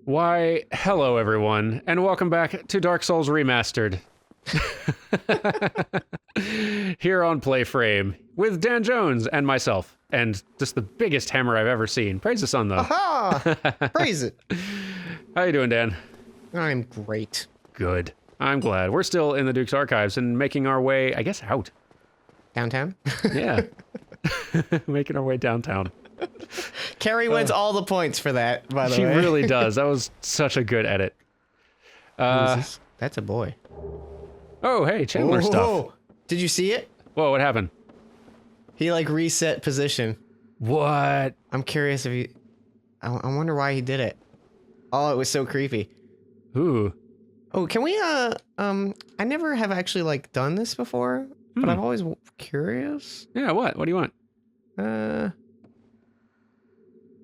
Why, hello everyone, and welcome back to Dark Souls Remastered. Here on PlayFrame, with Dan Jones and myself, and just the biggest hammer I've ever seen. Praise the sun, though. Aha! Praise it. How you doing, Dan? I'm great. Good. I'm glad. We're still in the Duke's Archives and making our way, I guess, out. Downtown? Yeah. Making our way downtown. Carrie wins all the points for that, by the way. She really does. That was such a good edit. Who is this? That's a boy. Oh, hey, Chandler stuff. Did you see it? Whoa, what happened? He, like, reset position. What? I'm curious if he... I wonder why he did it. Oh, it was so creepy. Ooh. Oh, can we, I never have actually, like, done this before, but I'm always curious. Yeah, what? What do you want?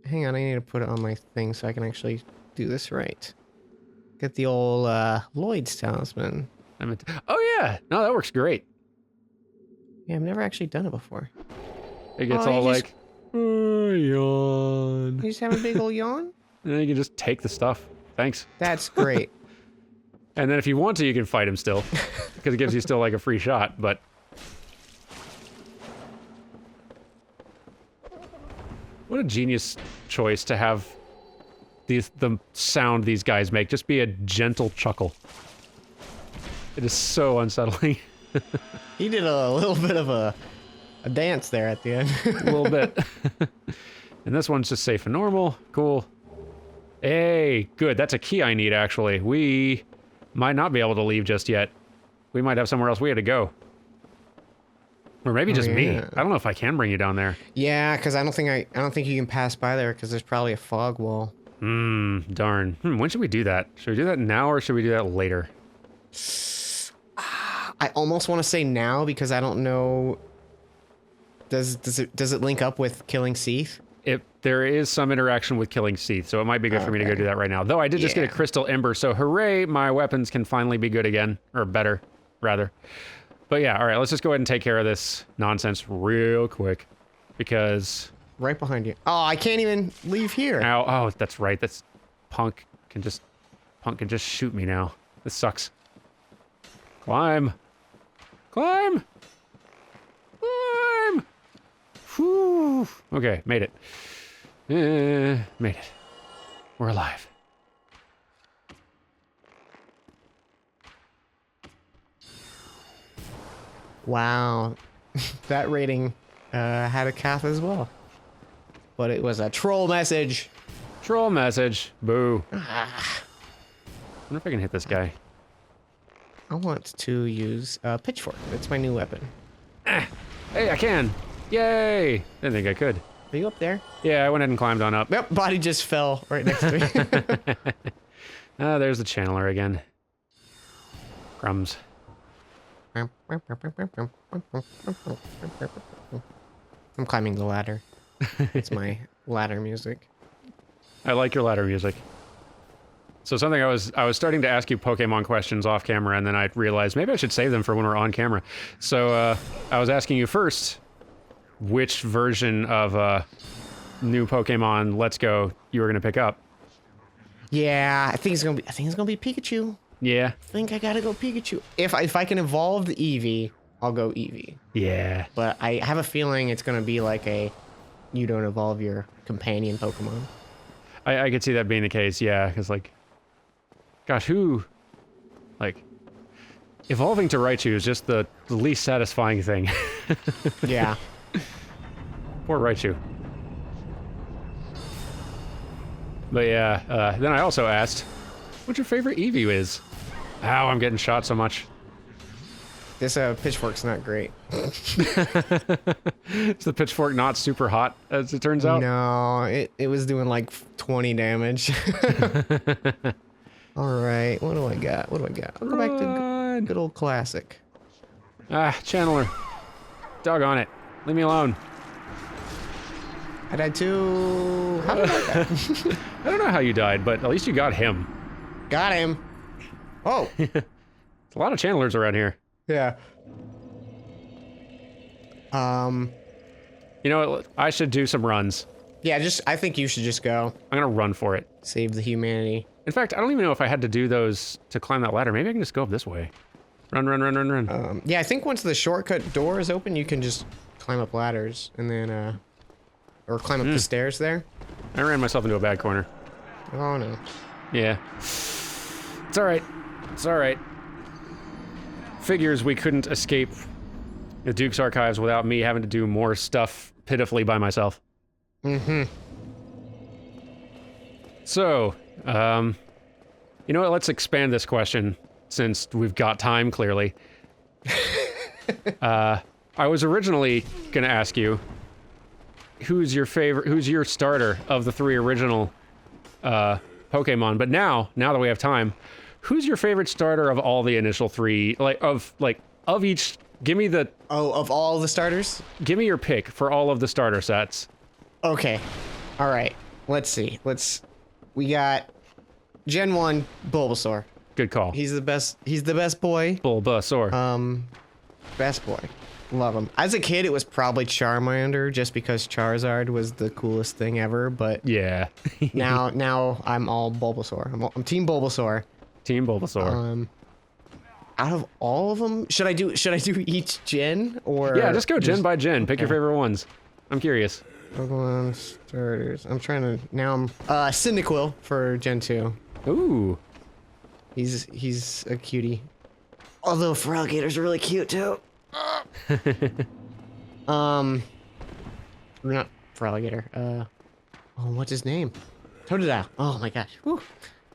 Hang on, I need to put it on my thing so I can actually do this right. Get the old, Lloyd's talisman. Oh, yeah. No, that works great. Yeah, I've never actually done it before. It gets all like, yawn. You just have a big old yawn? And then you can just take the stuff. Thanks. That's great. And then if you want to, you can fight him still. Because it gives you still like a free shot, but... What a genius choice to have the sound these guys make just be a gentle chuckle. It is so unsettling. He did a little bit of a dance there at the end. A little bit. And this one's just safe and normal. Cool. Hey, good. That's a key I need, actually. We might not be able to leave just yet. We might have somewhere else we had to go. Or maybe just me. I don't know if I can bring you down there. Yeah, because I don't think you can pass by there because there's probably a fog wall. Darn. When should we do that? Should we do that now or should we do that later? I almost want to say now because I don't know. Does it link up with killing Seethe? There is some interaction with killing Seethe, so it might be good for me to go do that right now. Though I did just get a crystal ember, so hooray, my weapons can finally be good again. Or better, rather. But yeah, alright, let's just go ahead and take care of this nonsense real quick. Because... Right behind you. Oh, I can't even leave here. Ow, oh, that's right, that's... Punk can just shoot me now. This sucks. Climb! Climb! Climb! Whew. Okay, made it. Made it. We're alive. Wow. That rating had a calf as well. But it was a troll message. Troll message. Boo. I wonder if I can hit this guy. I want to use a pitchfork. That's my new weapon. Hey, I can. Yay. Didn't think I could. Are you up there? Yeah, I went ahead and climbed on up. Yep, body just fell right next to me. There's the channeler again. Crumbs. I'm climbing the ladder. It's my ladder music. I like your ladder music. So something I was starting to ask you Pokemon questions off camera, and then I realized maybe I should save them for when we're on camera. So I was asking you first which version of new Pokemon Let's Go you were gonna pick up. Yeah, I think it's gonna be Pikachu. Yeah. I think I gotta go Pikachu. If I can evolve the Eevee, I'll go Eevee. Yeah. But I have a feeling it's gonna be like you don't evolve your companion Pokemon. I could see that being the case, yeah, because like, gosh, evolving to Raichu is just the least satisfying thing. Yeah. Poor Raichu. But yeah, then I also asked, what your favorite Eevee is? Ow, I'm getting shot so much. This pitchfork's not great. Is the pitchfork not super hot, as it turns out? No, it was doing like 20 damage. Alright, what do I got? I'll go back to good old classic. Ah, Channeler. Doggone it. Leave me alone. I died too. How did I die? I don't know how you died, but at least you got him. Got him. Oh. There's a lot of channelers around here. Yeah. You know what? I should do some runs. Yeah, I think you should just go. I'm gonna run for it. Save the humanity. In fact, I don't even know if I had to do those to climb that ladder. Maybe I can just go up this way. Run, run, run, run, run. Yeah, I think once the shortcut door is open, you can just climb up ladders and then, or climb up the stairs there. I ran myself into a bad corner. Oh no. Yeah. It's alright. It's alright. Figures we couldn't escape the Duke's archives without me having to do more stuff pitifully by myself. Mm-hmm. So, you know what? Let's expand this question since we've got time, clearly. I was originally gonna ask you, who's your starter of the 3 original Pokemon? But now that we have time, who's your favorite starter of all the initial 3? Of each, give me the... Oh, of all the starters? Give me your pick for all of the starter sets. Okay. All right. Let's see. We got Gen 1 Bulbasaur. Good call. He's the best boy. Bulbasaur. Best boy. Love him. As a kid, it was probably Charmander, just because Charizard was the coolest thing ever. But yeah. now I'm all Bulbasaur. I'm Team Bulbasaur. Team Bulbasaur. Out of all of them, should I do each gen or? Yeah, just go gen by gen. Pick your favorite ones. I'm curious. Pokemon starters. I'm trying to now. I'm Cyndaquil for Gen 2. Ooh. He's a cutie. Although Feraligator's really cute too. Not Feraligator. Oh, what's his name? Totodile. Oh my gosh. Whew.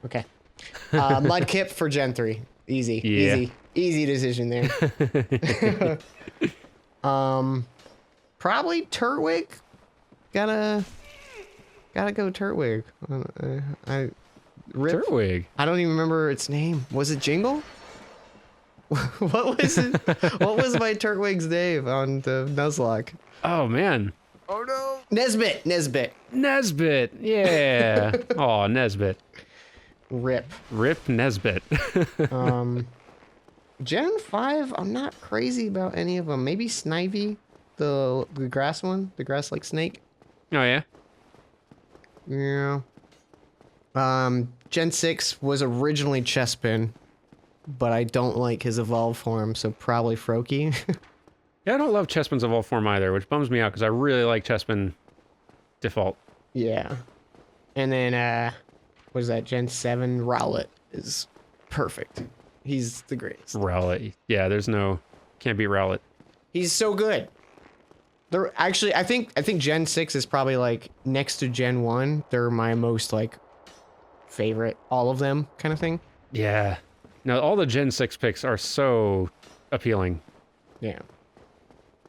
Okay. Mudkip for Gen 3. Easy. Yeah. Easy decision there. Probably Turtwig. Gotta go Turtwig. Turtwig. I don't even remember its name. Was it Jingle? What was it? What was my Turtwig's name on the Nuzlocke? Oh man. Oh no. Nesbit. Nesbit. Yeah. Oh, Nesbit. Rip Nesbit. Gen 5, I'm not crazy about any of them. Maybe Snivy, the grass one, the grass like snake. Oh yeah. Yeah. Gen 6 was originally Chespin, but I don't like his evolved form, so probably Froakie. Yeah, I don't love Chespin's evolved form either, which bums me out because I really like Chespin default. Yeah. And then, what is that? Gen 7 Rowlet is perfect. He's the greatest. Rowlet. Yeah, can't beat Rowlet. He's so good. They're actually, I think Gen 6 is probably like next to Gen 1. They're my most like favorite, all of them kind of thing. Yeah. No, all the Gen 6 picks are so appealing. Yeah.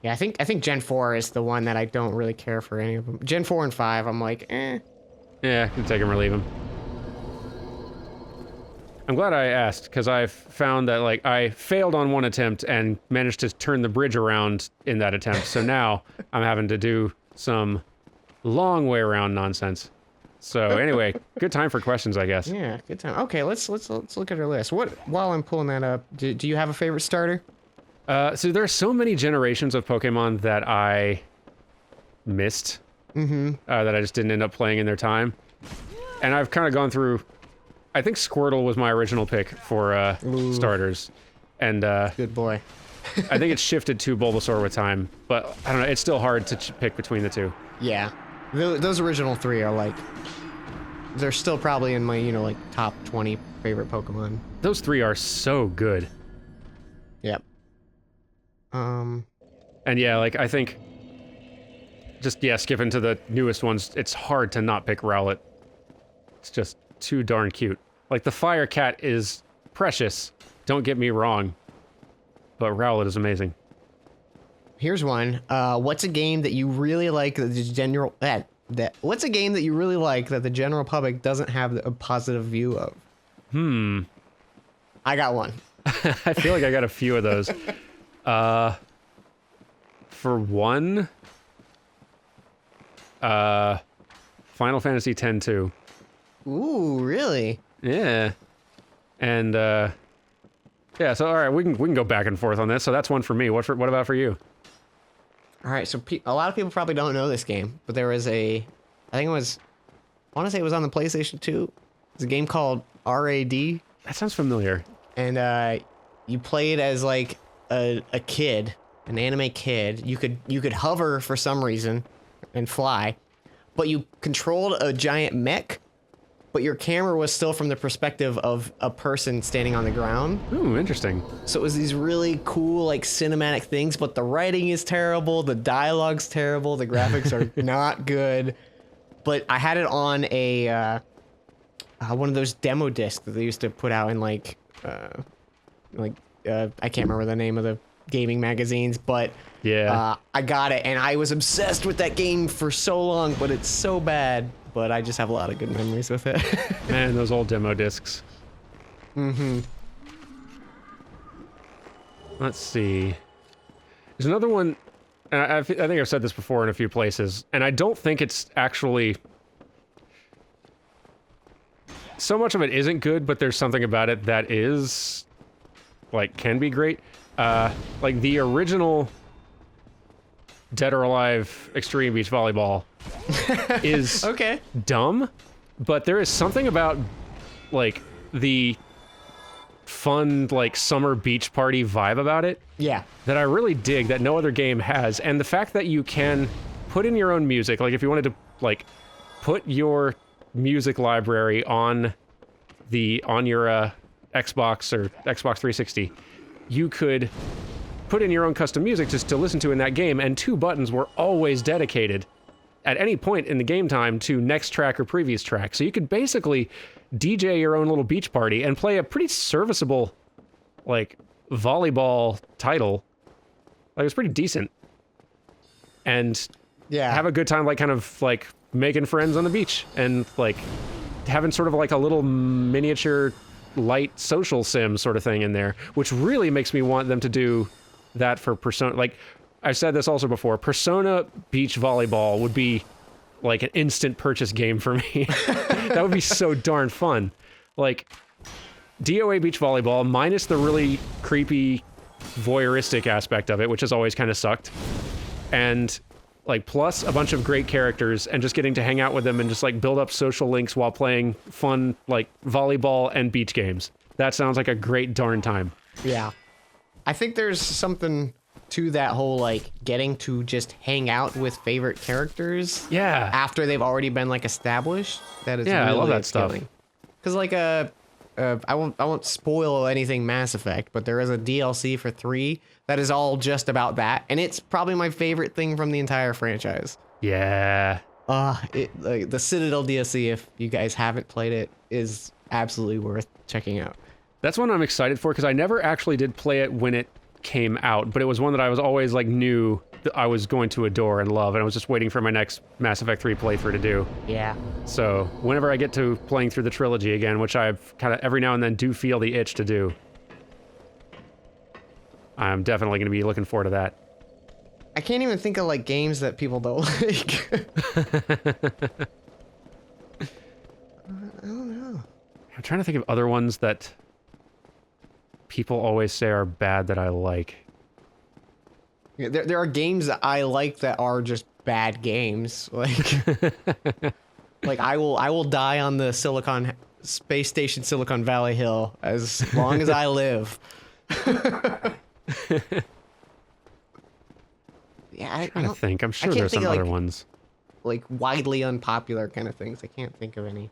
Yeah, I think Gen 4 is the one that I don't really care for any of them. Gen 4 and 5, I'm like, eh. Yeah, I can take him or leave him. I'm glad I asked, because I've found that, like, I failed on one attempt and managed to turn the bridge around in that attempt, so now I'm having to do some long way around nonsense. So anyway, good time for questions, I guess. Yeah, good time. Okay, let's look at our list. While I'm pulling that up, do you have a favorite starter? So there are so many generations of Pokemon that I missed, that I just didn't end up playing in their time. And I've kind of gone through, I think Squirtle was my original pick for starters. And good boy. I think it's shifted to Bulbasaur with time, but I don't know, it's still hard to pick between the two. Yeah. Those original 3 are like, they're still probably in my, like top 20 favorite Pokemon. Those 3 are so good. Yep. And yeah, like, I think just, skipping to the newest ones, it's hard to not pick Rowlet. It's just too darn cute. Like, the Fire Cat is precious, don't get me wrong, but Rowlet is amazing. Here's one. What's a game that you really like that the general what's a game that you really like that the general public doesn't have a positive view of? I got one. I feel like I got a few of those. For one, Final Fantasy X-2. Ooh, really? Yeah. And yeah, so all right, we can go back and forth on this. So that's one for me. What about for you? All right, so a lot of people probably don't know this game, but there was a I think it was, I want to say it was on the PlayStation 2. It's a game called RAD. That sounds familiar. And you played as like a kid, an anime kid. You could hover for some reason and fly, but you controlled a giant mech, but your camera was still from the perspective of a person standing on the ground. Ooh, interesting. So it was these really cool like cinematic things, but the writing is terrible, the dialogue's terrible, the graphics are not good. But I had it on a one of those demo discs that they used to put out in like I can't remember the name of the gaming magazines, but Yeah. I got it and I was obsessed with that game for so long, but it's so bad. But I just have a lot of good memories with it. Man, those old demo discs. Mm-hmm. Let's see. There's another one, and I think I've said this before in a few places, and I don't think it's actually... So much of it isn't good, but there's something about it that is, like, can be great. Like, the original Dead or Alive Extreme Beach Volleyball is Okay. dumb, but there is something about, like, the fun, like, summer beach party vibe about it Yeah. that I really dig that no other game has. And the fact that you can put in your own music, like if you wanted to, like, put your music library on your Xbox or Xbox 360, you could put in your own custom music just to listen to in that game, and 2 buttons were always dedicated at any point in the game time to next track or previous track. So you could basically DJ your own little beach party and play a pretty serviceable, like, volleyball title. Like, it was pretty decent. And Yeah. have a good time, like, kind of, like, making friends on the beach and, like, having sort of like a little miniature light social sim sort of thing in there, which really makes me want them to do that for Persona. Like, I've said this also before, Persona Beach Volleyball would be like an instant purchase game for me. That would be so darn fun. Like, DOA Beach Volleyball minus the really creepy voyeuristic aspect of it, which has always kind of sucked, and like plus a bunch of great characters and just getting to hang out with them and just like build up social links while playing fun like volleyball and beach games. That sounds like a great darn time. Yeah. I think there's something to that whole like getting to just hang out with favorite characters. Yeah. After they've already been like established. That is Yeah, really I love that stuff. Because like I won't spoil anything Mass Effect, but there is a DLC for 3 that is all just about that, and it's probably my favorite thing from the entire franchise. Yeah. Like the Citadel DLC, if you guys haven't played it, is absolutely worth checking out. That's one I'm excited for because I never actually did play it when it came out, but it was one that I was always like knew that I was going to adore and love, and I was just waiting for my next Mass Effect 3 playthrough to do. Yeah. So whenever I get to playing through the trilogy again, which I've kind of every now and then do feel the itch to do, I'm definitely going to be looking forward to that. I can't even think of like games that people don't like. I don't know. I'm trying to think of other ones that people always say are bad that I like. Yeah, there are games that I like that are just bad games. Like, like I will die on the space station Silicon Valley Hill as long as I live. Yeah, I I don't think. I'm sure can't there's think some of, other like, ones. like widely unpopular kind of things. I can't think of any.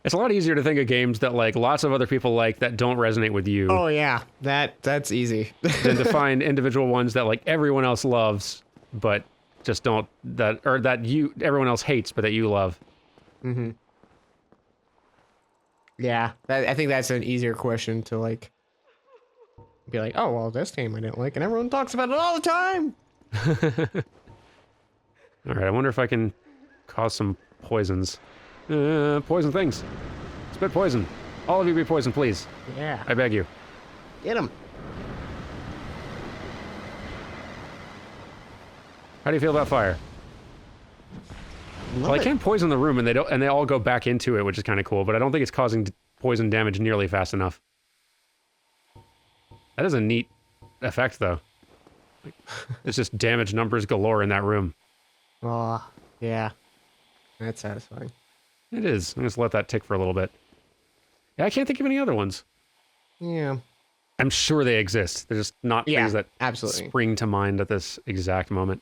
It's a lot easier to think of games that like lots of other people like that don't resonate with you Oh yeah, that's easy. than to find individual ones that like everyone else loves, but just don't that everyone else hates, but that you love. Mm-hmm. Yeah, I think that's an easier question to like be like, oh well, this game I didn't like, and everyone talks about it all the time. All right, I wonder if I can cause some poisons. Poison things. Spit poison. All of you be poisoned, please. Yeah, I beg you. get him. How do you feel about fire? Well, I can poison the room, and they all go back into it, which is kind of cool. But I don't think it's causing poison damage nearly fast enough. That is a neat effect, though. It's just damage numbers galore in that room. Oh, yeah. That's satisfying. It is. I'm just let that tick for a little bit. Yeah, I can't think of any other ones. Yeah. I'm sure they exist. They're just not things that absolutely spring to mind at this exact moment.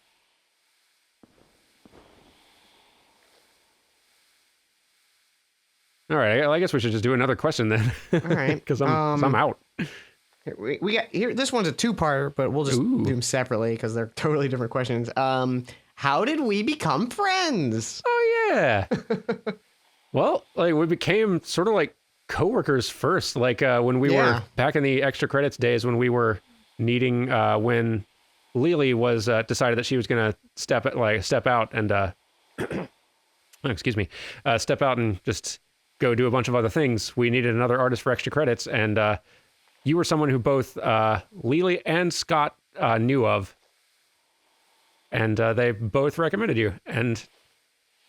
All right, I guess we should just do another question then. All right. Because I'm out. We got here. This one's a two-parter, but we'll just do them separately because they're totally different questions. How did we become friends? Oh yeah. Well, like we became sort of like coworkers first. Like when we were back in the extra credits days when we were needing when Lily was decided that she was gonna step out and excuse me, step out and just go do a bunch of other things. We needed another artist for extra credits, and you were someone who both Lily and Scott knew of, and they both recommended you. And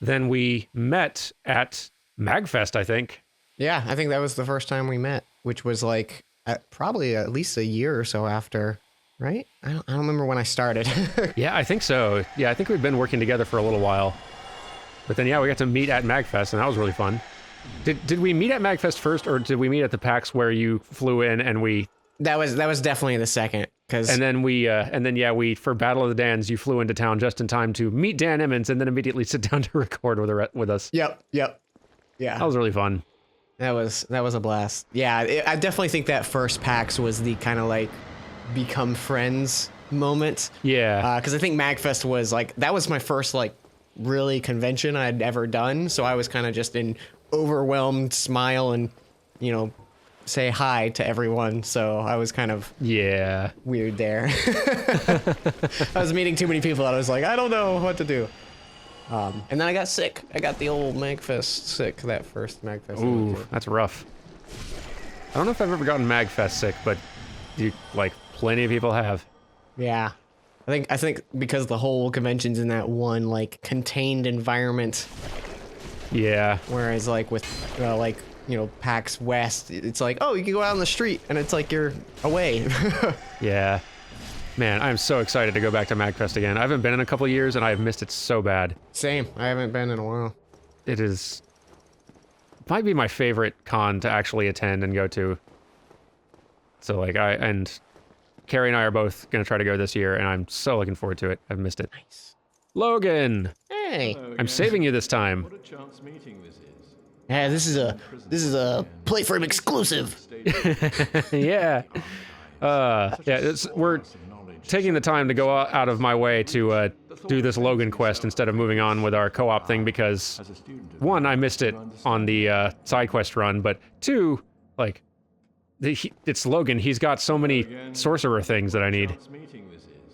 then we met at MagFest, I think. Yeah, I think that was the first time we met, which was like probably at least a year or so after, right? I don't remember when I started. Yeah, I think so. Yeah, I think we've been working together for a little while. But then, yeah, we got to meet at MagFest, and that was really fun. Did we meet at MagFest first, or did we meet at the PAX where you flew in and we... That was definitely the second. And then we for Battle of the Dans, you flew into town just in time to meet Dan Emmons and then immediately sit down to record with us. Yep. Yeah. That was really fun. That was a blast. Yeah, I definitely think that first PAX was the kind of like become friends moment. Yeah. Because I think MagFest was like, that was my first like really convention I'd ever done. So I was kind of just in overwhelmed smile and, you know, say hi to everyone. So I was kind of weird there. I was meeting too many people and I was like, I don't know what to do. And then I got sick. I got the old MagFest sick, that first MagFest. Ooh, that's rough. I don't know if I've ever gotten MagFest sick, but plenty of people have. Yeah. I think because the whole convention's in that one like contained environment. Yeah. Whereas like with PAX West, it's like, oh, you can go out on the street and it's like you're away. Yeah. Man, I'm so excited to go back to MagFest again. I haven't been in a couple of years and I've missed it so bad. Same. I haven't been in a while. It might be my favorite con to actually attend and go to. So Carrie and I are both going to try to go this year and I'm so looking forward to it. I've missed it. Nice. Logan! Hey! I'm saving you this time. What a chance meeting this is. Yeah, this is a PlayFrame exclusive. Yeah. We're taking the time to go out of my way to do this Logan Quest instead of moving on with our co-op thing because, one, I missed it on the side quest run, but two, it's Logan. He's got so many sorcerer things that I need.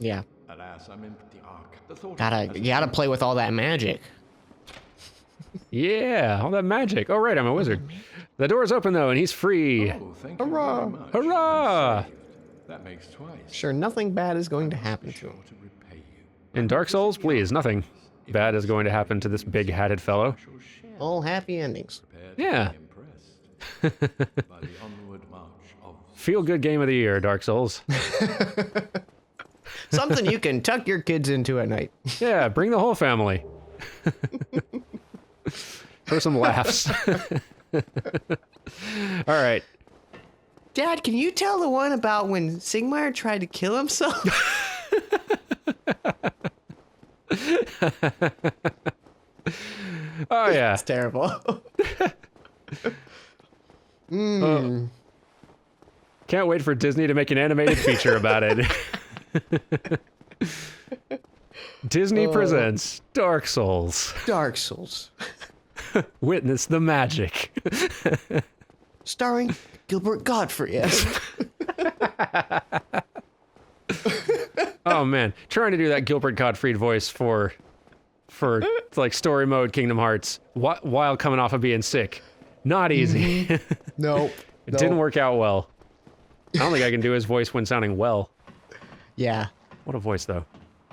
Yeah. Alas, I'm in the ark. Gotta play with all that magic. Yeah, all that magic. Oh, right, I'm a wizard. The door's open, though, and he's free. Oh, thank you very much. Hurrah! That makes twice. Sure, nothing bad is going to happen to him. To repay you. In Dark Souls, please, nothing bad is going to happen to this big-hatted fellow. All happy endings. Yeah. Impressed by the onward march of Feel-good game of the year, Dark Souls. Something you can tuck your kids into at night. Yeah, bring the whole family. For some laughs. All right. Dad, can you tell the one about when Sigmar tried to kill himself? Oh, yeah. It's terrible. Can't wait for Disney to make an animated feature about it. Disney presents Dark Souls. Dark Souls. Witness the magic. Starring Gilbert Godfrey. Oh man, trying to do that Gilbert Gottfried voice for story mode Kingdom Hearts while coming off of being sick. Not easy. Nope. It didn't work out well. I don't think I can do his voice when sounding well. Yeah. What a voice though.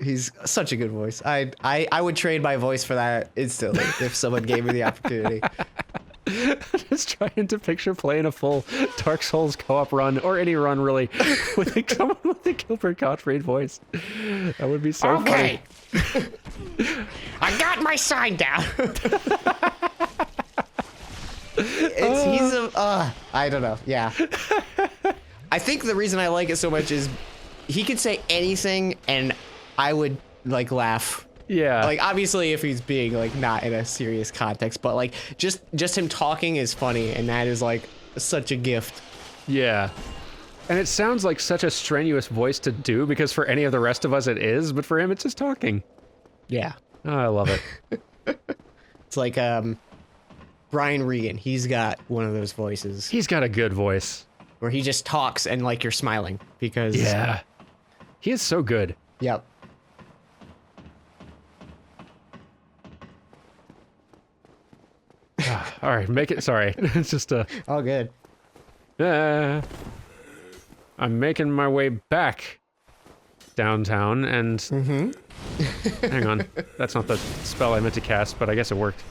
He's such a good voice. I would trade my voice for that instantly if someone gave me the opportunity. Just trying to picture playing a full Dark Souls co-op run, or any run really, with someone with a Gilbert Gottfried voice. That would be so funny. I got my sign down. He's a, I don't know. Yeah. I think the reason I like it so much is he could say anything and I would like laugh. Yeah. Like obviously if he's being like not in a serious context, but like just him talking is funny, and that is like such a gift. Yeah. And it sounds like such a strenuous voice to do, because for any of the rest of us it is, but for him it's just talking. Yeah. Oh, I love it. It's like Brian Regan, he's got one of those voices He's got a good voice. where he just talks and like you're smiling because Yeah. He is so good. Yep. All right, make it. Sorry, it's just All good. I'm making my way back downtown, and hang on, that's not the spell I meant to cast, but I guess it worked.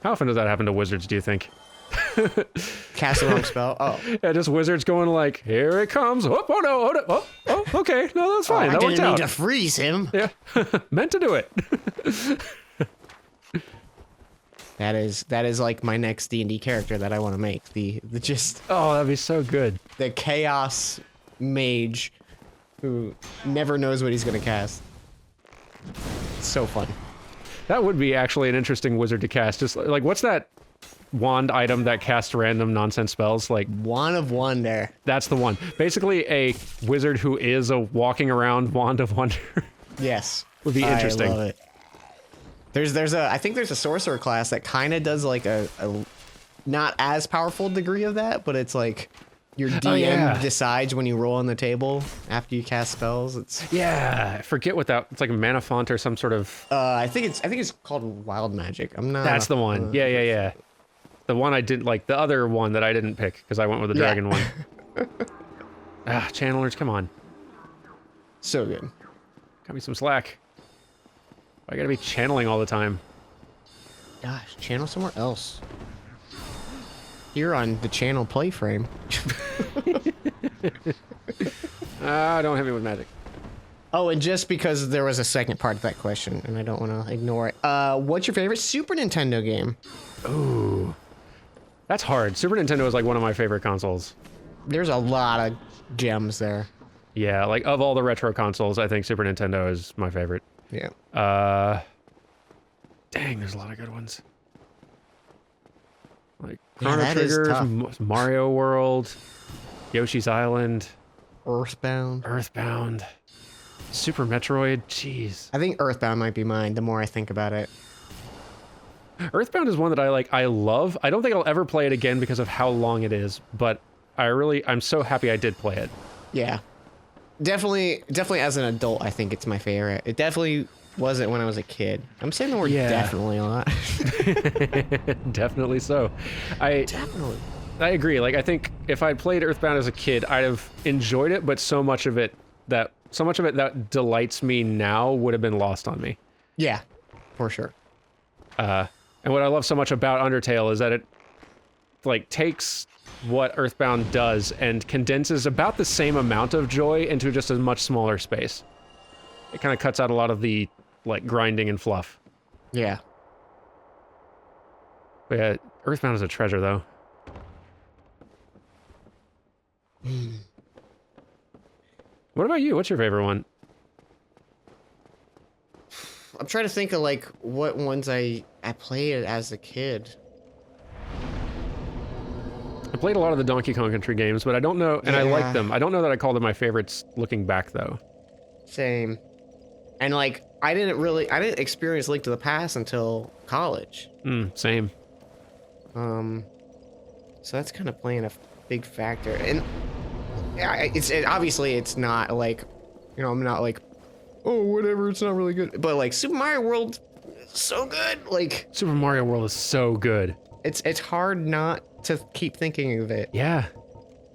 How often does that happen to wizards, do you think? Cast the wrong spell. Oh. Yeah, just wizards going like, here it comes. Oh no, oh, okay, no, that's fine. I That didn't worked mean out. to freeze him. Yeah, meant to do it. That is like my next D&D character that I want to make. The just Oh, that'd be so good. the chaos mage who never knows what he's gonna cast. It's so fun. That would be actually an interesting wizard to cast. Just like, what's that wand item that casts random nonsense spells? Like, Wand of Wonder. that's the one. Basically, a wizard who is a walking around wand of wonder. Yes. Would be interesting. I love it. I think there's a sorcerer class that kind of does like a not as powerful degree of that, but it's like your DM decides when you roll on the table after you cast spells. It's Yeah, I forget what that. It's like a mana font or some sort of. I think it's called wild magic. I'm not. That's the one. Yeah. The one I didn't like. The other one that I didn't pick because I went with the dragon one. Channelers, come on. So good. Got me some slack. I gotta be channeling all the time. Gosh, channel somewhere else. Here on the channel PlayFrame. Don't hit me with magic. Oh, and just because there was a second part to that question, and I don't want to ignore it. What's your favorite Super Nintendo game? Ooh. That's hard. Super Nintendo is like one of my favorite consoles. There's a lot of gems there. Yeah, like of all the retro consoles, I think Super Nintendo is my favorite. Yeah. Dang, there's a lot of good ones. Like Yeah, Chrono that is Trigger, tough. Mario World, Yoshi's Island, Earthbound. Earthbound, Super Metroid. Jeez. I think Earthbound might be mine the more I think about it. Earthbound is one that I love. I don't think I'll ever play it again because of how long it is, but I'm so happy I did play it. Yeah. Definitely as an adult, I think it's my favorite. It definitely wasn't when I was a kid. I'm saying the word definitely a lot. Definitely so. Definitely. I agree. Like, I think if I'd played Earthbound as a kid, I'd have enjoyed it, but so much of it that delights me now would have been lost on me. Yeah, for sure. And what I love so much about Undertale is that it like takes what Earthbound does and condenses about the same amount of joy into just a much smaller space. It kind of cuts out a lot of the like grinding and fluff. Yeah. But yeah, Earthbound is a treasure though. What about you? What's your favorite one? I'm trying to think of like what ones I played as a kid. I played a lot of the Donkey Kong Country games, but I don't know, and I Yeah. like them. I don't know that I call them my favorites looking back though. Same. And like I didn't experience Link to the Past until college. Same. So that's kind of playing a big factor. And yeah, obviously it's not like, you know, I'm not like, oh, whatever, it's not really good. But like Super Mario World, so good. Like Super Mario World is so good. it's hard not to keep thinking of it, Yeah.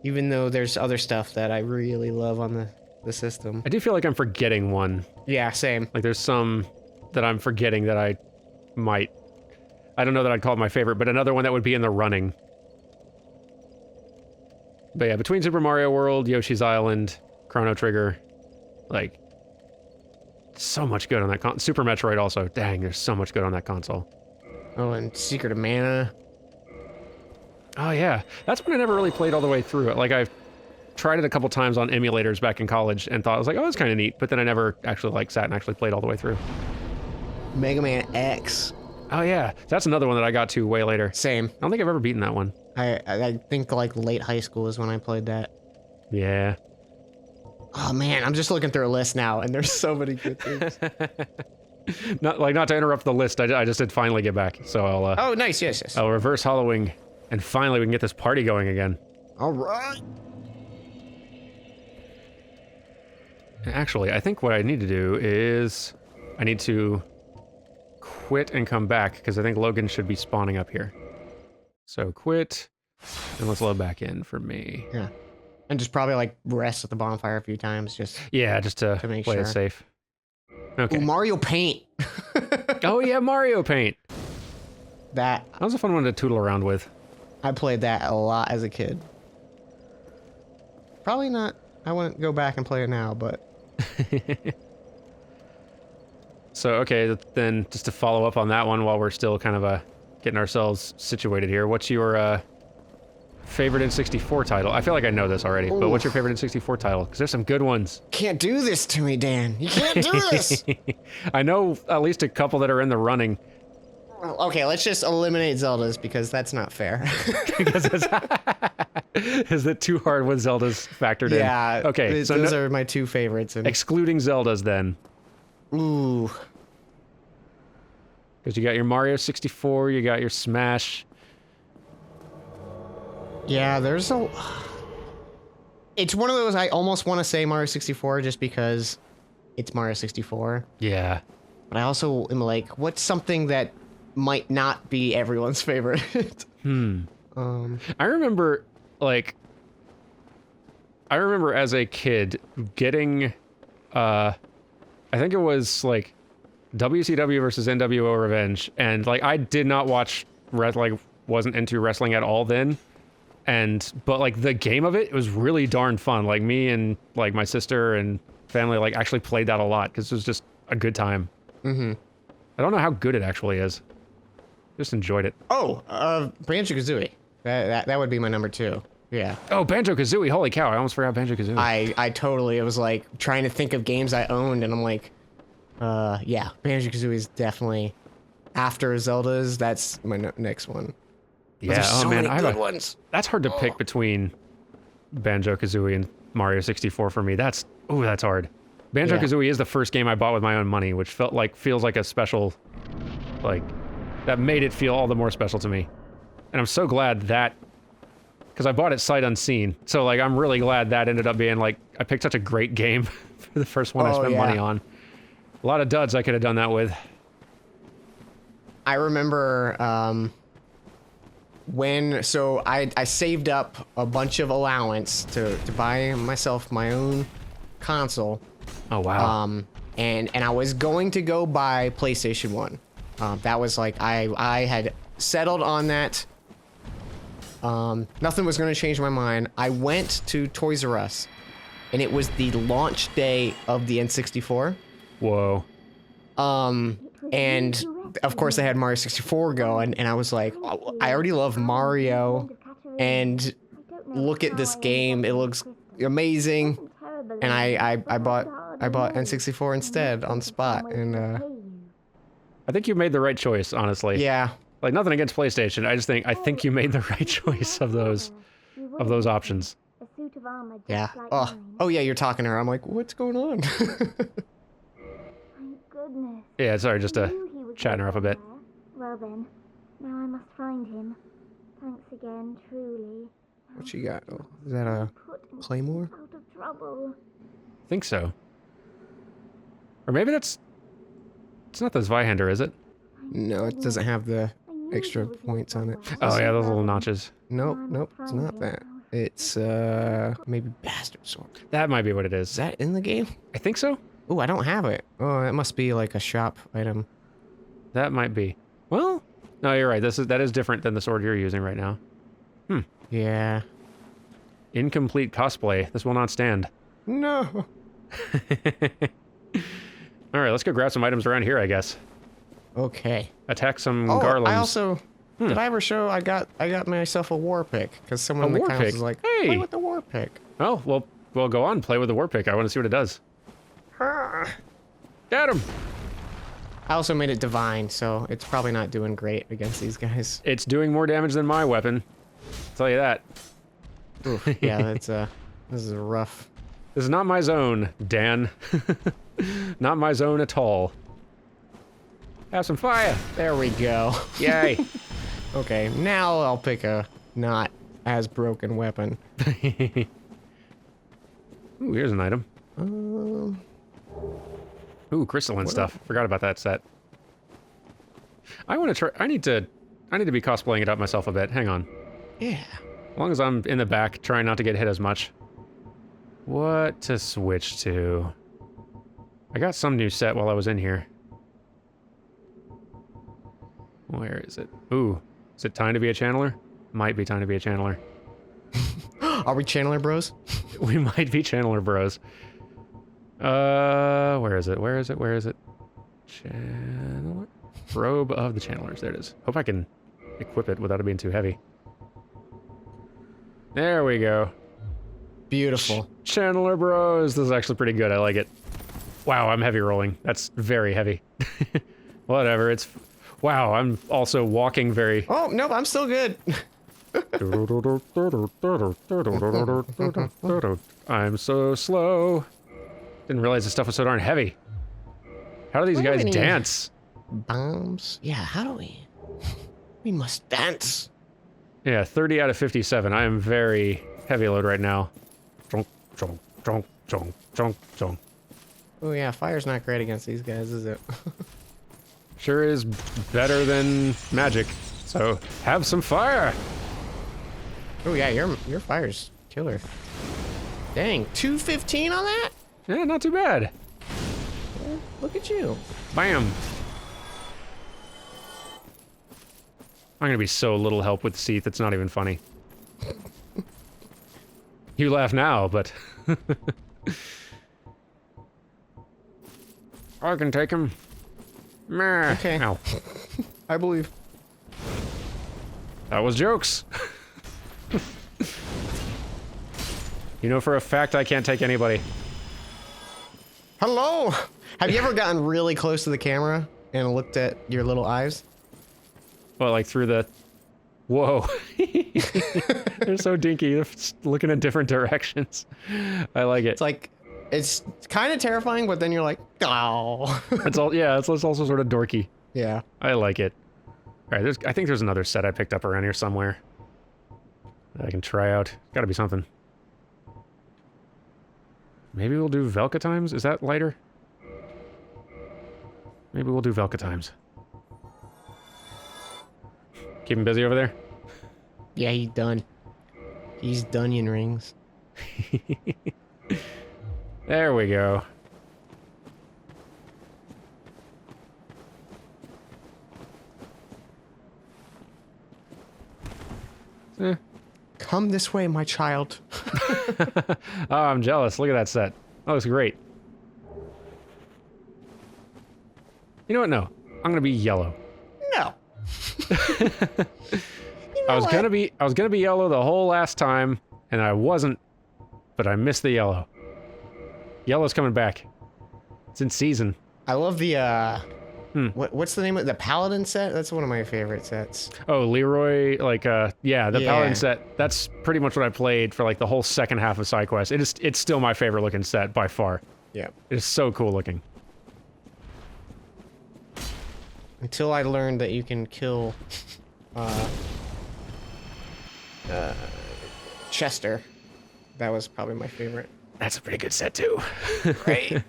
even though there's other stuff that I really love on the system. I do feel like I'm forgetting one. Yeah, same. Like there's some that I'm forgetting that I might. I don't know that I'd call it my favorite, but another one that would be in the running. But yeah, between Super Mario World, Yoshi's Island, Chrono Trigger, like, so much good on that Super Metroid also. Dang, there's so much good on that console. Oh, and Secret of Mana. Oh yeah, that's one I never really played all the way through. Like, I've tried it a couple times on emulators back in college and thought, I was like, oh, that's kind of neat, but then I never actually, like, sat and actually played all the way through. Mega Man X. Oh yeah, that's another one that I got to way later. Same. I don't think I've ever beaten that one. I think like late high school is when I played that. Yeah. Oh man, I'm just looking through a list now, and there's so many good things. Not to interrupt the list, I just did finally get back, so I'll Oh, nice, yes. I'll reverse hollowing, and finally we can get this party going again. All right. Actually, I think what I need to do is I need to quit and come back, because I think Logan should be spawning up here. So quit, and let's load back in for me. Yeah. And just probably like rest at the bonfire a few times, just to make play sure. it safe. Okay. Ooh, Mario Paint. Oh yeah, Mario Paint. That was a fun one to tootle around with. I played that a lot as a kid. Probably not. I wouldn't go back and play it now, but. So okay, then just to follow up on that one while we're still kind of getting ourselves situated here, what's your favorite N64 title? I feel like I know this already, but what's your favorite N64 title? Because there's some good ones. Can't do this to me, Dan. You can't do this. I know at least a couple that are in the running. Okay, let's just eliminate Zelda's because that's not fair. Because is it too hard with Zelda's factored in? Yeah. Okay, so those are my two favorites. And excluding Zelda's then. ooh. Because you got your Mario 64, you got your Smash. Yeah, there's a. It's one of those I almost want to say Mario 64 just because it's Mario 64. Yeah. But I also am like, what's something that might not be everyone's favorite? I remember, like, as a kid getting, I think it was, like, WCW versus NWO Revenge, and, like, I did not watch, wasn't into wrestling at all then, but, like, the game of it was really darn fun. Like, me and, like, my sister and family, like, actually played that a lot, because it was just a good time. Mm-hmm. I don't know how good it actually is. Just enjoyed it. Oh, Banjo-Kazooie. That would be my number 2. Yeah. Oh, Banjo-Kazooie. Holy cow, I almost forgot Banjo-Kazooie. I totally, it was like trying to think of games I owned, and I'm like, yeah, Banjo-Kazooie is definitely, after Zelda's, that's my next one. Yeah, there's so man, many good ones. That's hard to pick between Banjo-Kazooie and Mario 64 for me. That's hard. Banjo-Kazooie is the first game I bought with my own money, which feels like a special, like, that made it feel all the more special to me. And I'm so glad that, because I bought it sight unseen, so, like, I'm really glad that ended up being, like, I picked such a great game for the first one I spent money on. A lot of duds I could have done that with. I remember, so I saved up a bunch of allowance to buy myself my own console. Oh, wow. And I was going to go buy PlayStation 1. That was like, I had settled on that. Nothing was going to change my mind. I went to Toys R Us, and it was the launch day of the N64. Whoa. And of course they had Mario 64 going, and I was like, oh, I already love Mario, and look at this game. It looks amazing. And I bought N64 instead on the spot, and I think you made the right choice, honestly. yeah. Like, nothing against PlayStation. I think you made the right choice of those options. Yeah. Oh yeah, you're talking to her. I'm like, what's going on? Goodness. Yeah, sorry, just chatting her up a bit. Well then, now I must find him. Thanks again, truly. What she got? Oh, is that a claymore? Out of trouble. I think so. Or maybe it's not the Zweihander, is it? No, it doesn't have the extra points on it. Oh yeah, those little notches. Nope, it's not that. It's maybe Bastard Sword. That might be what it Is is. that in the game? I think so. Oh, I don't have it. Oh, that must be like a shop item. That might be. Well, No, you're right. That is different than the sword you're using right now. Yeah. Incomplete cosplay. This will not stand. No. All right, let's go grab some items around here, I guess. Okay. Attack some Oh, garlands. I also did I ever show I got myself a war pick because someone in the war comments pick? was like, Hey! play with the war pick. Oh, well, go on. Play with the war pick. I want to see what it does. Get him! I also made it divine, so it's probably not doing great against these guys. It's doing more damage than my weapon. I'll tell you that. Oof, yeah, that's this is rough. This is not my zone, Dan. Not my zone at all. Have some fire. There we go. Yay. Okay, now I'll pick a not as broken weapon. Ooh, here's an item. Um, Ooh, crystalline stuff. Forgot about that set. I want to try. I need to be cosplaying it up myself a bit. Hang on. yeah. As long as I'm in the back, trying not to get hit as much. What to switch to? I got some new set while I was in here. Where is it? Ooh, is it time to be a channeler? Might be time to be a channeler. Are we channeler bros? We might be channeler bros. Where is it? Where is it? Where is it? Channeler? Robe of the channelers. There it is. Hope I can equip it without it being too heavy. There we go. Beautiful. Channeler bros. This is actually pretty good. I like it. Wow, I'm heavy rolling. That's very heavy. Whatever, it's... Wow, I'm also walking very... Oh, nope, I'm still good. I'm so slow. Didn't realize this stuff was so darn heavy. How do these guys Any dance? Bombs? Yeah, how do we? We must dance. Yeah, 30 out of 57. I am very heavy load right now. Chonk, chonk, chonk, chonk, chonk, chonk. Oh yeah, fire's not great against these guys, is it? Sure is better than magic. So, have some fire! Oh yeah, your fire's killer. Dang, 215 on that? Yeah, not too bad. Well, look at you. Bam! I'm gonna be so little help with Seethe, it's not even funny. You laugh now, but... I can take him. Meh. Okay. Ow. I believe. That was jokes. You know for a fact I can't take anybody. Hello! Have you ever gotten really close to the camera and looked at your little eyes? Well, like through the... Whoa. They're so dinky. They're looking in different directions. I like it. It's like, it's kind of terrifying, but then you're like, oh. It's all, yeah, it's also sort of dorky. Yeah. I like it. All right, I think there's another set I picked up around here somewhere that I can try out. Gotta be something. Maybe we'll do Velka Times? Is that lighter? Maybe we'll do Velka Times. Keep him busy over there? Yeah, he's done. He's Dunyan rings. There we go. Eh. Come this way, my child. Oh, I'm jealous. Look at that set. That looks great. You know what? No. I'm gonna be yellow. No. I was gonna be yellow the whole last time, and I wasn't, but I missed the yellow. Yellow's coming back. It's in season. I love the, what's the name of the Paladin set? That's one of my favorite sets. Oh, Leroy, like, yeah, the Yeah. Paladin set. That's pretty much what I played for like the whole second half of SideQuest. It's still my favorite looking set by far. Yeah. It is so cool looking. Until I learned that you can kill, Chester. That was probably my favorite. That's a pretty good set too. Right?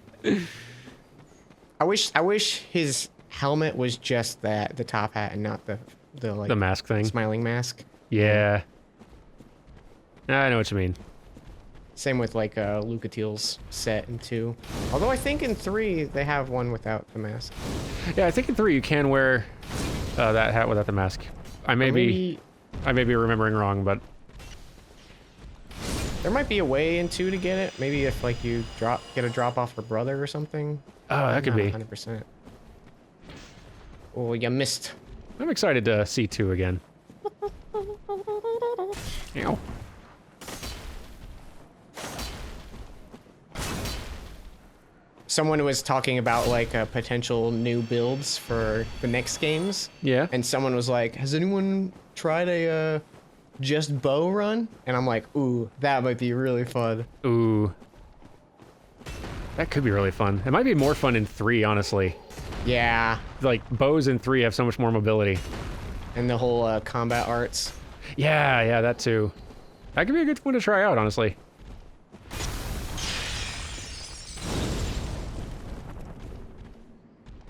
I wish his helmet was just that, the top hat, and not the like The mask thing. smiling mask. Yeah. I know what you mean. Same with like Lucatiel's set in 2. Although I think in 3 they have one without the mask. Yeah, I think in 3 you can wear that hat without the mask. I may be remembering wrong, but there might be a way in 2 to get it. Maybe if like you get a drop off her brother or something. oh, that could be. 100%. Oh, you missed. I'm excited to see 2 again. Ow. Someone was talking about like potential new builds for the next games. Yeah. And someone was like, has anyone tried a just bow run? And I'm like, ooh, that might be really fun. Ooh. That could be really fun. It might be more fun in 3, honestly. Yeah. Like, bows in 3 have so much more mobility. And the whole combat arts. Yeah, that too. That could be a good one to try out, honestly.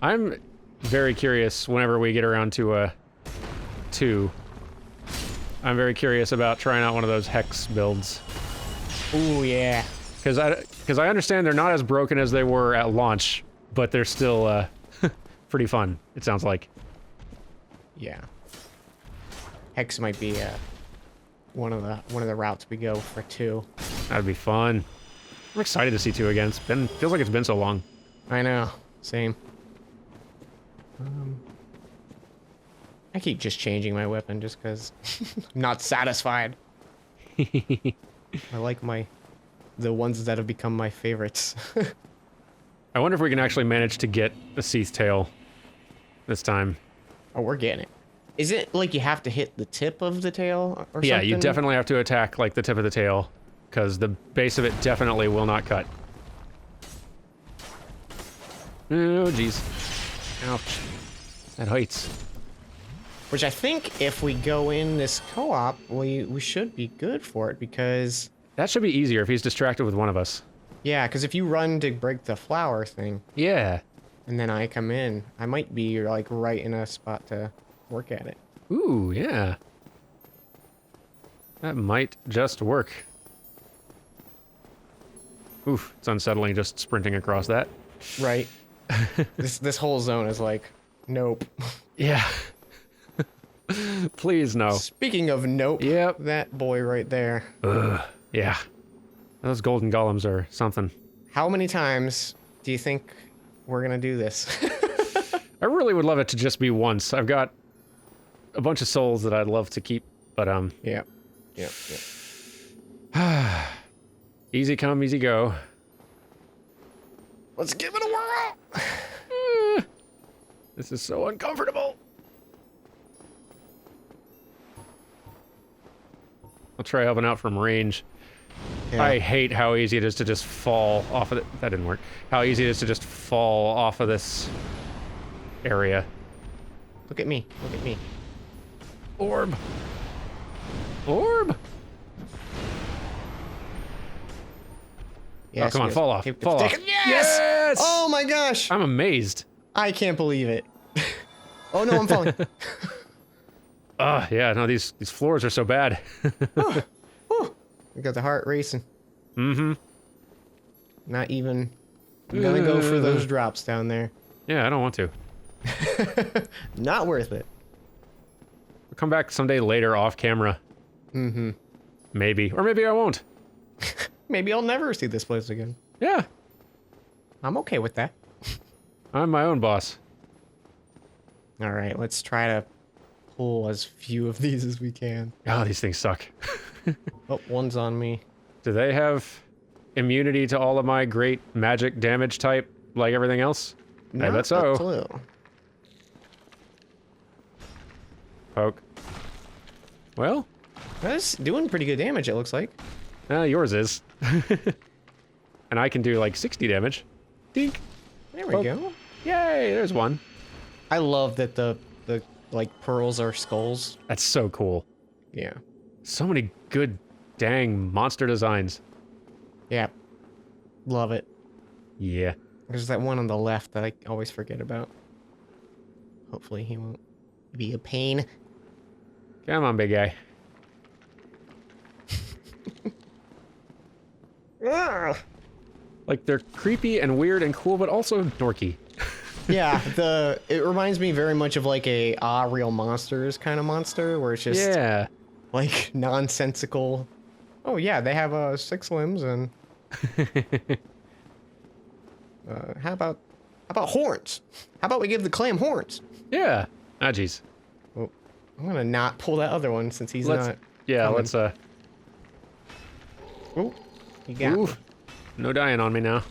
I'm very curious whenever we get around to 2. I'm very curious about trying out one of those hex builds. Ooh, yeah. Because I understand they're not as broken as they were at launch, but they're still pretty fun, it sounds like. Yeah. Hex might be one of the routes we go for 2. That'd be fun. I'm excited to see 2 again. Feels like it's been so long. I know. Same. I keep just changing my weapon just because I'm not satisfied. I like the ones that have become my favorites. I wonder if we can actually manage to get a Seethe tail this time. Oh, we're getting it. Is it like you have to hit the tip of the tail or something? Yeah, you definitely have to attack like the tip of the tail, because the base of it definitely will not cut. Oh, jeez. Ouch. That hurts. Which I think if we go in this co-op, we should be good for it because... That should be easier if he's distracted with one of us. Yeah, because if you run to break the flower thing... Yeah. And then I come in, I might be like right in a spot to work at it. Ooh, yeah. That might just work. Oof, it's unsettling just sprinting across that. Right. This whole zone is like, nope. Yeah. Please, no. Speaking of nope, Yep. that boy right there. Ugh, yeah. Those golden golems are something. How many times do you think we're gonna do this? I really would love it to just be once. I've got a bunch of souls that I'd love to keep, but Yep. easy come, easy go. Let's give it a whirl. This is so uncomfortable. I'll try helping out from range. Yeah. I hate how easy it is to just fall off of it. That didn't work. How easy it is to just fall off of this area. Look at me. Look at me. Orb. Orb. Yes, Oh, come on, yes. fall off. Keep Fall off. sticking. Yes! Yes! Oh my gosh! I'm amazed. I can't believe it. Oh no, I'm falling. Yeah, no, these floors are so bad. I got the heart racing. Mm-hmm. Not even. I'm gonna go for those drops down there. Yeah, I don't want to. Not worth it. I'll come back someday later off camera. Mm-hmm. Maybe. Or maybe I won't. Maybe I'll never see this place again. Yeah. I'm okay with that. I'm my own boss. All right, let's try to pull as few of these as we can. Oh, these things suck. Oh, one's on me. Do they have immunity to all of my great magic damage type like everything else? I bet so. a clue. Poke. Well, That's doing pretty good damage, it looks like. yours is. And I can do like 60 damage. Dink. There we go. Yay, there's one. I love that the like pearls are skulls. That's so cool. Yeah. So many good dang monster designs. Yeah. Love it. Yeah. There's that one on the left that I always forget about. Hopefully he won't be a pain. Come on, big guy. Ugh. Like, they're creepy and weird and cool, but also dorky. Yeah, it reminds me very much of like a real monsters kind of monster where it's just Yeah. like nonsensical. Oh yeah, they have 6 limbs and how about horns? How about we give the clam horns? Yeah. Ah, jeez. Oh, I'm gonna not pull that other one since he's not. Yeah, coming. let's Oh, you got me. no dying on me now.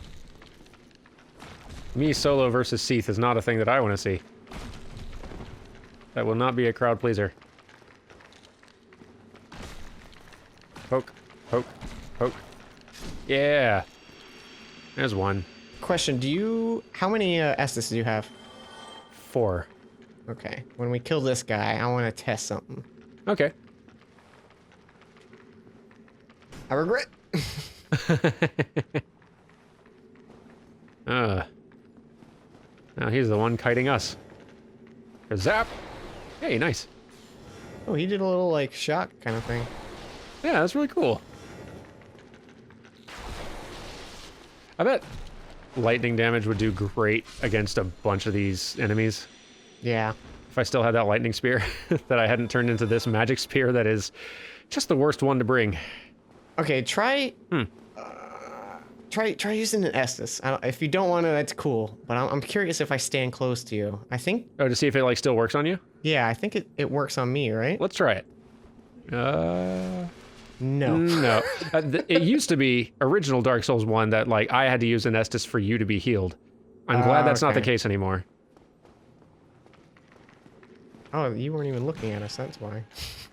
Me solo versus Seethe is not a thing that I want to see. That will not be a crowd pleaser. Poke, poke, poke. Yeah. There's one. Question: how many Estus do you have? 4. Okay, when we kill this guy, I want to test something. Okay. I regret. Now he's the one kiting us. Zap! Hey, nice. Oh, he did a little like shock kind of thing. Yeah, that's really cool. I bet lightning damage would do great against a bunch of these enemies. Yeah. If I still had that lightning spear that I hadn't turned into this magic spear that is just the worst one to bring. Okay, try using an Estus. If you don't want to, that's cool. But I'm curious if I stand close to you. I think. Oh, to see if it like still works on you? Yeah, I think it works on me, right? Let's try it. No. No. It used to be original Dark Souls 1 that like I had to use an Estus for you to be healed. I'm glad that's not the okay. case anymore. Oh, you weren't even looking at us. That's why.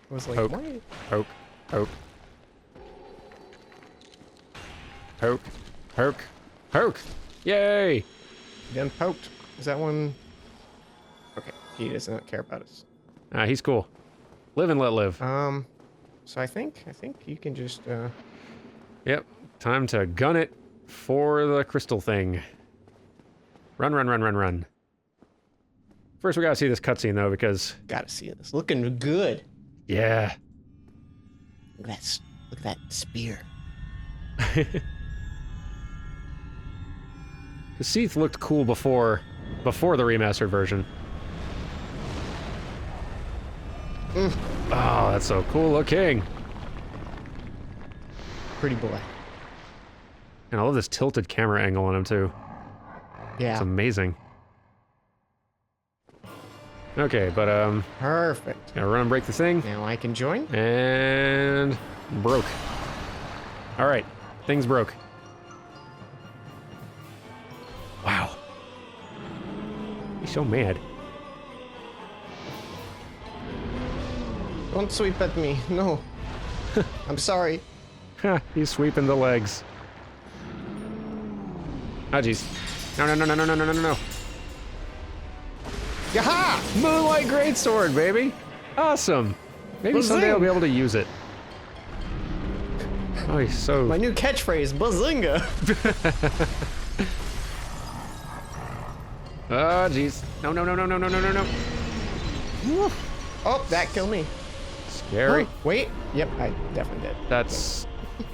I was like, Poke. why? Poke. Poke. Poke. Poke. Poke. Yay! Done poked. Is that one? Okay, he does not care about us. He's cool. Live and let live. So I think you can just Yep. Time to gun it for the crystal thing. Run, run, run, run, run. First, we gotta see this cutscene though, because gotta see this. Looking good. yeah. Look at that spear. The Seethe looked cool before the remastered version. Oh, that's so cool looking. Pretty boy. And I love this tilted camera angle on him too. Yeah. It's amazing. Okay, but Perfect. gotta run and break the thing. Now I can join. And broke. All right, things broke. Wow. He's so mad. Don't sweep at me. No. I'm sorry. He's sweeping the legs. Oh jeez. No, no, no, no, no, no, no, no, no. Yaha! Moonlight Greatsword, baby! Awesome! Maybe someday I'll be able to use it. Oh, he's so... My new catchphrase, Bazinga! Oh, jeez. No, no, no, no, no, no, no, no, no. Oh, that killed me. Scary. Oh, wait. Yep, I definitely did. That's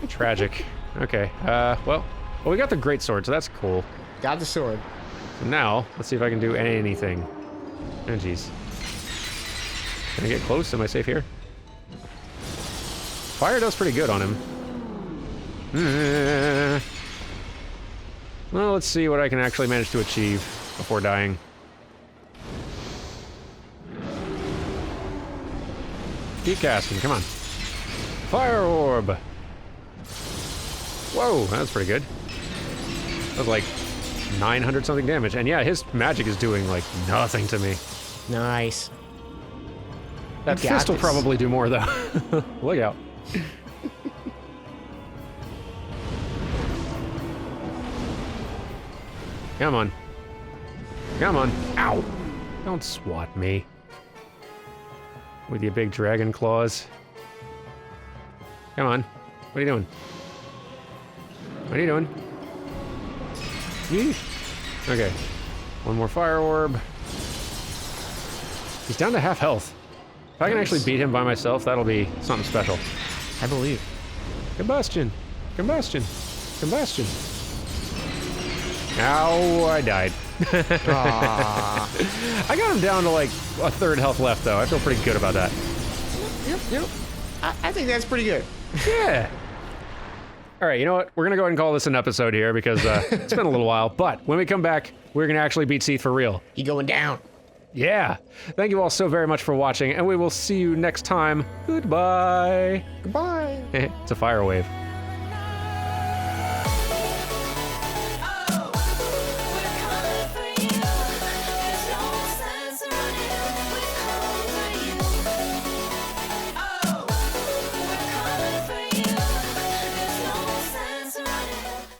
tragic. Okay, well, we got the Greatsword, so that's cool. Got the sword. So now, let's see if I can do anything. Oh, jeez. Can I get close? Am I safe here? Fire does pretty good on him. Well, let's see what I can actually manage to achieve before dying. Keep casting, come on. Fire orb! Whoa, that's pretty good. That was like 900 something damage. And yeah, his magic is doing like nothing to me. Nice. That fist will probably do more though. Look out. Come on. Come on. Ow! Don't swat me. With your big dragon claws. Come on. What are you doing? What are you doing? Yee. Okay. One more fire orb. He's down to half health. If I can actually beat him by myself, that'll be something special. I believe. Combustion. Combustion. Combustion. Ow, I died. Aw. I got him down to like a third health left, though. I feel pretty good about that. Yep. I think that's pretty good. Yeah. All right, you know what? We're going to go ahead and call this an episode here because it's been a little while. But when we come back, we're going to actually beat Seethe for real. You going down. Yeah. Thank you all so very much for watching, and we will see you next time. Goodbye. Goodbye. It's a fire wave.